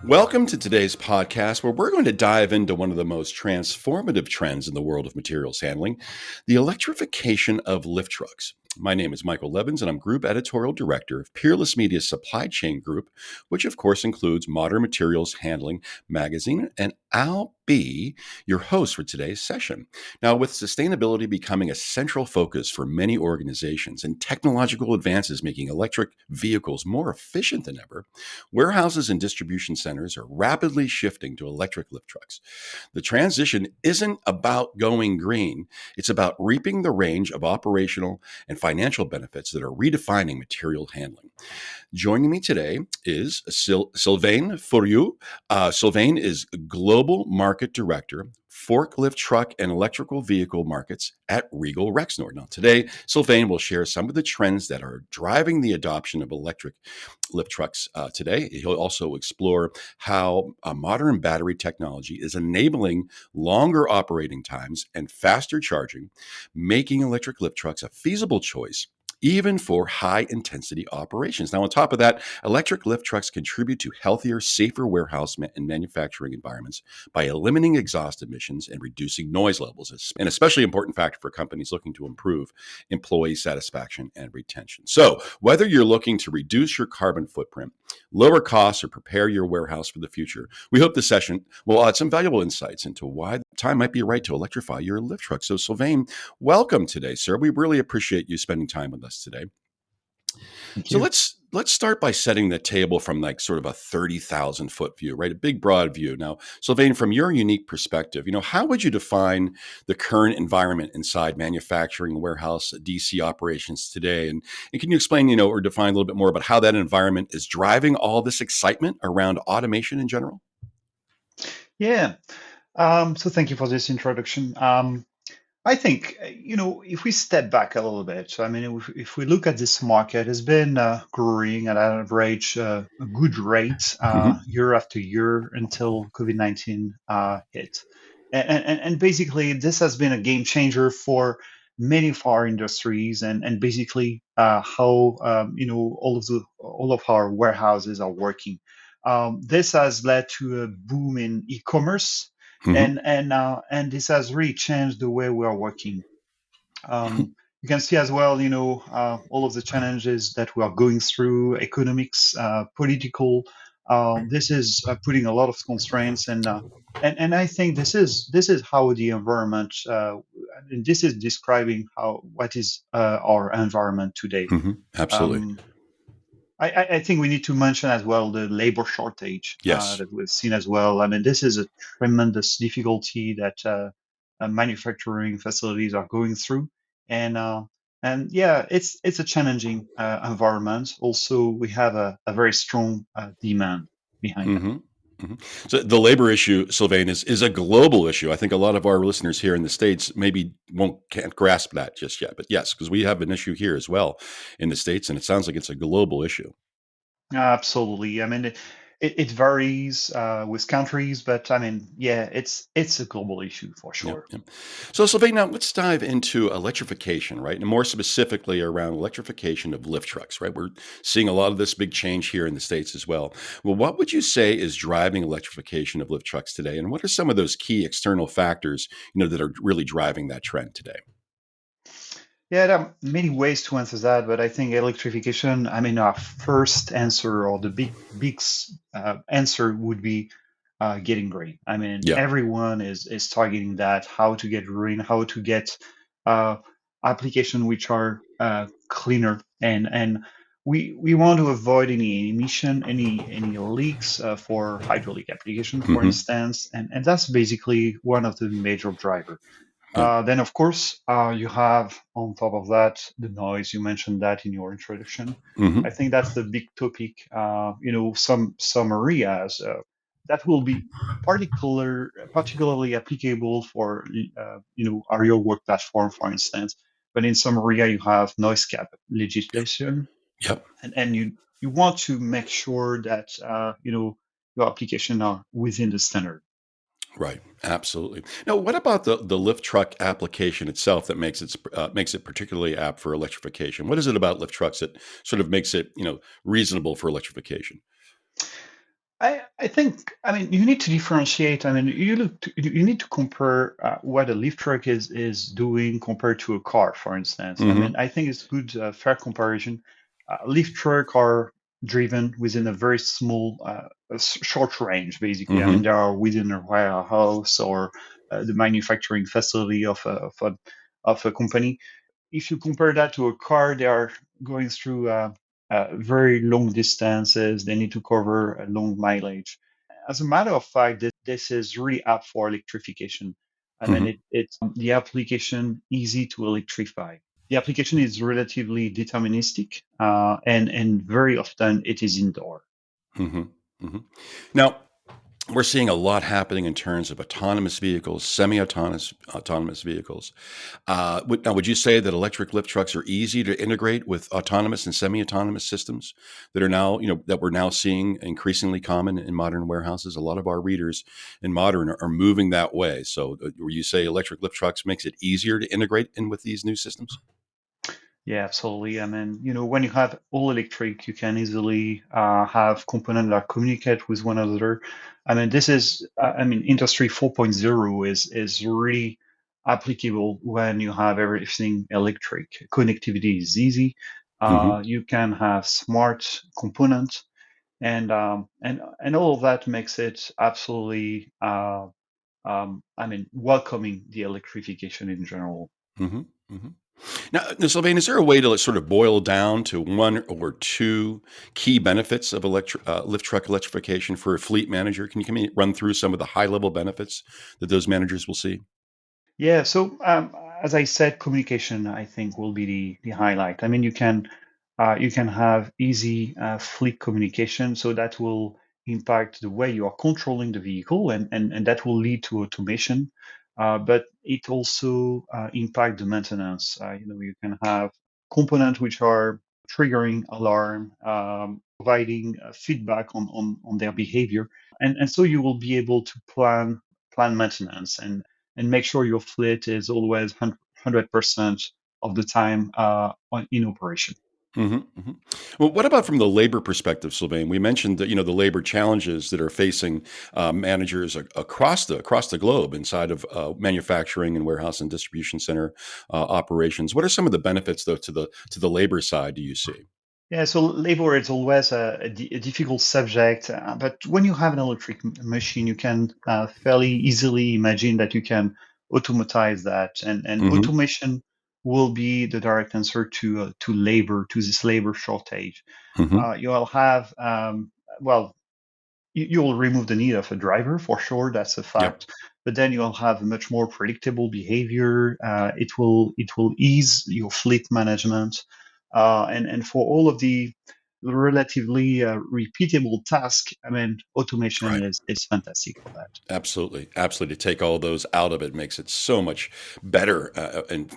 Welcome to today's podcast, where we're going to dive into one of the most transformative trends in the world of materials handling, the electrification of lift trucks. My name is Michael Levans, and I'm Group Editorial Director of Peerless Media's Supply Chain Group, which of course includes Modern Materials Handling Magazine, and I'll be your host for today's session. Now, with sustainability becoming a central focus for many organizations and technological advances making electric vehicles more efficient than ever, warehouses and distribution centers are rapidly shifting to electric lift trucks. The transition isn't about going green, it's about reaping the range of operational and financial benefits that are redefining material handling. Joining me today is Silvain Fauriaux. Silvain is Global Market Director, Forklift Truck and Electrical Vehicle Markets at Regal Rexnord. Now, today, Silvain will share some of the trends that are driving the adoption of electric lift trucks today. He'll also explore how modern battery technology is enabling longer operating times and faster charging, making electric lift trucks a feasible choice even for high-intensity operations. Now, on top of that, electric lift trucks contribute to healthier, safer warehouse and manufacturing environments by eliminating exhaust emissions and reducing noise levels, an especially important factor for companies looking to improve employee satisfaction and retention. So, whether you're looking to reduce your carbon footprint, lower costs, or prepare your warehouse for the future, we hope this session will add some valuable insights into why the time might be right to electrify your lift truck. So, Silvain, welcome today, sir. We really appreciate you spending time with us today. Thank So you. let's start by setting the table from like sort of a 30,000 foot view, right? A big broad view. Now, Sylvain, from your unique perspective, how would you define the current environment inside manufacturing, warehouse, DC operations today? And can you explain, or define a little bit more about how that environment is driving all this excitement around automation in general? Yeah. So thank you for this introduction. I think, if we step back a little bit, so I mean, if we look at this market, it's been growing at an average, a good rate Mm-hmm. year after year until COVID-19 hit. And basically, this has been a game changer for many of our industries and basically how, all of our warehouses are working. This has led to a boom in e-commerce Mm-hmm. and this has really changed the way we are working. You can see as well, all of the challenges that we are going through, economics, political. This is putting a lot of constraints, and I think this is how the environment, and this is describing how what is our environment today. Mm-hmm. Absolutely. Um, I think we need to mention as well the labor shortage Yes. that we've seen as well. I mean, this is a tremendous difficulty that manufacturing facilities are going through, and uh, and yeah, it's a challenging environment. Also, we have a very strong demand behind that. Mm-hmm. Mhm. So the labor issue, Sylvain, is a global issue. I think a lot of our listeners here in the States maybe can't grasp that just yet. But yes, because we have an issue here as well in the States, and it sounds like it's a global issue. Absolutely. I mean, it varies with countries, but I mean, yeah, it's a global issue for Yep, sure. yep. So, Sylvain, now let's dive into electrification, right? And more specifically around electrification of lift trucks, right? We're seeing a lot of this big change here in the States as well. Well, what would you say is driving electrification of lift trucks today? And what are some of those key external factors, that are really driving that trend today? Yeah, there are many ways to answer that, but I think electrification, I mean, our first answer or the big answer would be getting green. I mean, Yeah. everyone is targeting that, how to get green, how to get uh, application which are cleaner, and we want to avoid any emission, any leaks for hydraulic application, for Hmm. instance, and that's basically one of the major driver. Yeah. Then, of course, you have on top of that the noise. You mentioned that in your introduction. I Hmm. think that's the big topic. Some areas that will be particularly applicable for aerial work platform, for instance. But in some area, you have noise cap legislation, Yep. and you want to make sure that your application are within the standard. Right. Absolutely. Now, what about the lift truck application itself that makes it particularly apt for electrification? What is it about lift trucks that sort of makes it reasonable for electrification? I think, I mean, you need to differentiate. I mean, you need to compare what a lift truck is doing compared to a car, for instance. I mean, Mm-hmm. I think it's good, fair comparison. Lift truck are driven within a very small, short range, basically. I mean, Mm-hmm. they are within a warehouse or the manufacturing facility of a company. If you compare that to a car, they are going through very long distances. They need to cover a long mileage. As a matter of fact, this is really apt for electrification. I mean, Mm-hmm. it's the application easy to electrify. The application is relatively deterministic, and very often it is indoor. Mm-hmm. Mm-hmm. Now, we're seeing a lot happening in terms of autonomous vehicles, semi-autonomous vehicles. Now, would you say that electric lift trucks are easy to integrate with autonomous and semi-autonomous systems that are now, that we're now seeing increasingly common in modern warehouses? A lot of our readers in modern are moving that way. So, where you say electric lift trucks makes it easier to integrate in with these new systems? Yeah, absolutely. I mean, when you have all electric, you can easily have components that communicate with one another. I mean, Industry 4.0 is really applicable when you have everything electric. Connectivity is easy. Hmm. You can have smart components, and all of that makes it absolutely, welcoming the electrification in general. Hmm. Hmm. Now, Sylvain, is there a way to sort of boil down to one or two key benefits of lift truck electrification for a fleet manager? Can you run through some of the high level benefits that those managers will see? Yeah, so as I said, communication I think will be the highlight. I mean, you can have easy fleet communication, so that will impact the way you are controlling the vehicle, and that will lead to automation. But it also impact the maintenance. You can have components which are triggering alarm, providing feedback on their behavior, and so you will be able to plan maintenance and make sure your fleet is always 100% of the time in operation. Hmm. Hmm. Well, what about from the labor perspective, Sylvain? We mentioned that the labor challenges that are facing managers across the globe inside of manufacturing and warehouse and distribution center operations. What are some of the benefits, though, to the labor side? Do you see? Yeah, so labor is always a difficult subject, but when you have an electric machine, you can fairly easily imagine that you can automatize that, and Hmm. automation will be the direct answer to labor, to this labor shortage. Hmm. You'll have, well, you'll remove the need of a driver for sure. That's a Yep. fact. But then you'll have a much more predictable behavior. It will ease your fleet management, and for all of the relatively repeatable tasks, I mean, automation Right. is fantastic for that. Absolutely, absolutely. To take all those out of it makes it so much better and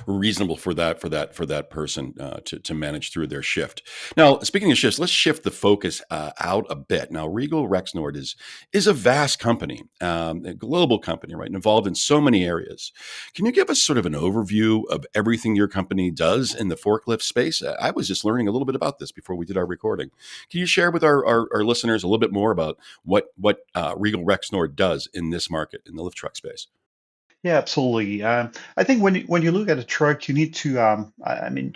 reasonable for that person to manage through their shift. Now, speaking of shifts, let's shift the focus out a bit. Now, Regal Rexnord is a vast company, a global company, right, involved in so many areas. Can you give us sort of an overview of everything your company does in the forklift space? I was just learning a little bit about this before we did our recording. Can you share with our listeners a little bit more about what Regal Rexnord does in this market in the lift truck space? Yeah, absolutely. I think when you look at a truck, you need to,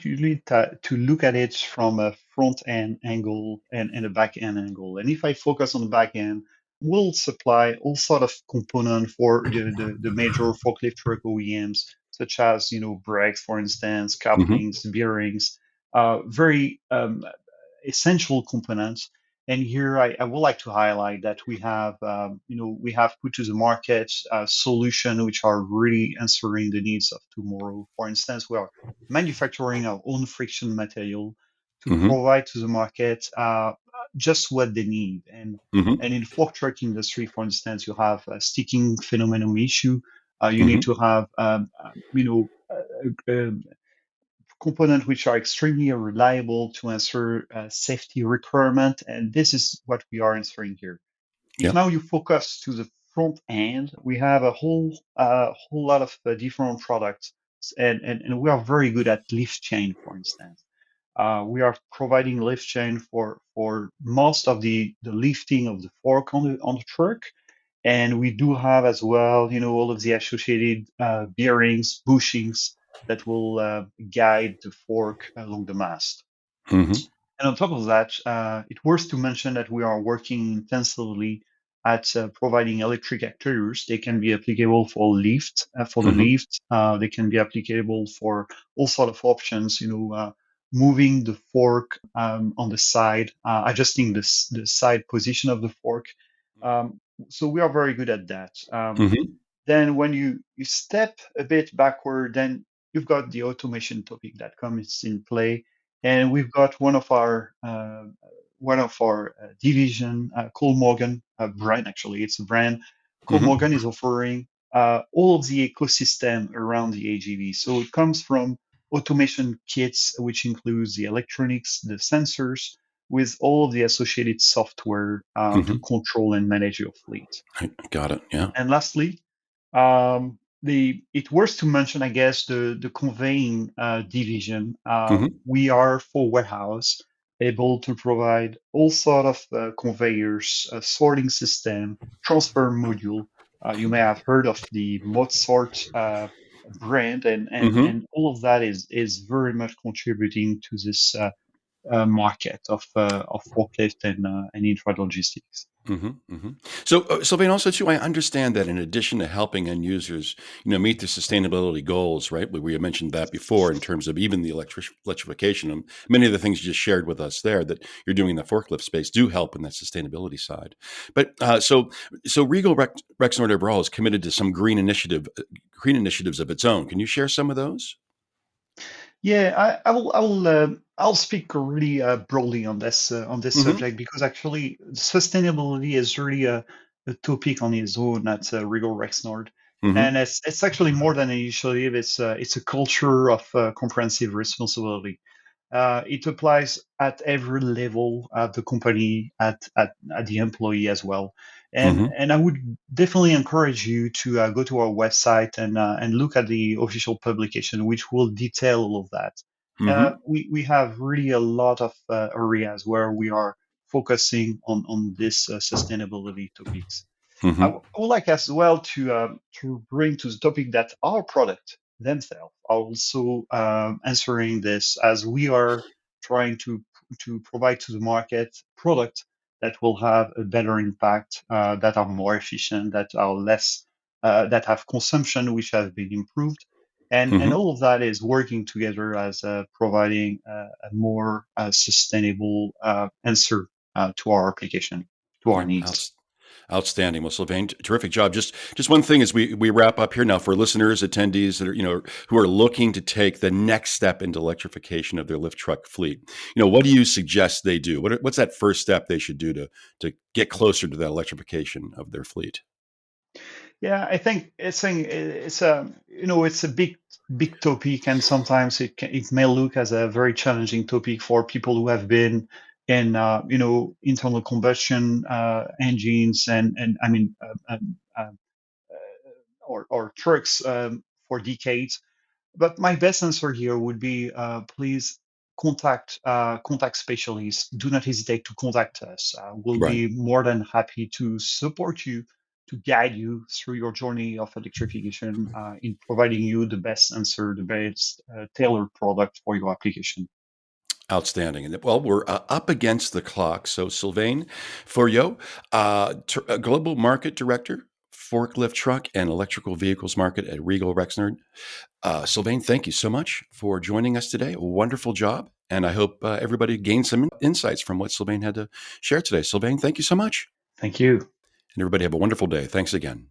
you need to look at it from a front end angle and a back end angle. And if I focus on the back end, we'll supply all sort of component for the major forklift truck OEMs, such as brakes, for instance, Hmm. couplings, bearings, very essential components. And here I would like to highlight that we have put to the market solutions which are really answering the needs of tomorrow. For instance, we are manufacturing our own friction material to Hmm. provide to the market just what they need. And Hmm. in fork truck industry, for instance, you have a sticking phenomenon issue. You need Hmm. to have components which are extremely reliable to answer safety requirement, and this is what we are answering here. If Yeah. now you focus to the front end, we have a whole lot of different products, and we are very good at lift chain, for instance. We are providing lift chain for most of the lifting of the fork on the truck, and we do have as well, all of the associated bearings, bushings that will guide the fork along the mast. Hmm. And on top of that, it's worth to mention that we are working intensively at providing electric actuators. They can be applicable for the Hmm. lift. They can be applicable for all sort of options. Moving the fork on the side, adjusting the side position of the fork. Um, so we are very good at that. Hmm. Then when you step a bit backward, then you've got the automation topic that comes in play, and we've got one of our division, Cole Morgan brand. Actually, it's a brand. Cole Hmm. Morgan is offering all of the ecosystem around the AGV. So it comes from automation kits, which includes the electronics, the sensors, with all of the associated software to Hmm. control and manage your fleet. Got it. Yeah. And lastly, it worth to mention, I guess, the conveying division. Hmm. We are for warehouse able to provide all sort of conveyors, sorting system, transfer module. You may have heard of the Mozart brand, Hmm. and all of that is very much contributing to this market of forklift and intralogistics. Hmm. Hmm. So, Sylvain, also too, I understand that in addition to helping end users, meet their sustainability goals, right? We mentioned that before in terms of even the electrification. And many of the things you just shared with us there that you're doing in the forklift space do help in that sustainability side. But so Regal Rexnord overall is committed to some green initiatives of its own. Can you share some of those? Yeah, I'll speak really broadly on this Hmm. subject because actually sustainability is really a topic on its own at Regal Rexnord, Hmm. and it's actually more than an initiative. It's a culture of comprehensive responsibility. It applies at every level at the company, at the employee as well. Hmm. And I would definitely encourage you to go to our website and look at the official publication, which will detail all of that. Hmm. We have really a lot of areas where we are focusing on this sustainability topics. Hmm. I would like as well to bring to the topic that our product themselves are also answering this as we are trying to provide to the market product that will have a better impact, that are more efficient, that are less, that have consumption which have been improved, and Hmm. all of that is working together as providing a more sustainable answer to our application, to our Yeah. needs. Outstanding. Well, Sylvain, terrific job. Just one thing as we wrap up here now for listeners, attendees that are who are looking to take the next step into electrification of their lift truck fleet. What do you suggest they do? What's that first step they should do to get closer to that electrification of their fleet? Yeah, I think it's a big topic, and sometimes it may look as a very challenging topic for people who have been in internal combustion engines and I mean or trucks for decades. But my best answer here would be please contact specialists. Do not hesitate to contact us. We'll Right. be more than happy to support you, to guide you through your journey of electrification in providing you the best answer, the best tailored product for your application. Outstanding. And well, we're up against the clock. So, Sylvain Fauriaux, Global Market Director, Forklift Truck and Electrical Vehicles Market at Regal Rexnord. Sylvain, thank you so much for joining us today. Wonderful job. And I hope everybody gained some insights from what Sylvain had to share today. Sylvain, thank you so much. Thank you. And everybody have a wonderful day. Thanks again.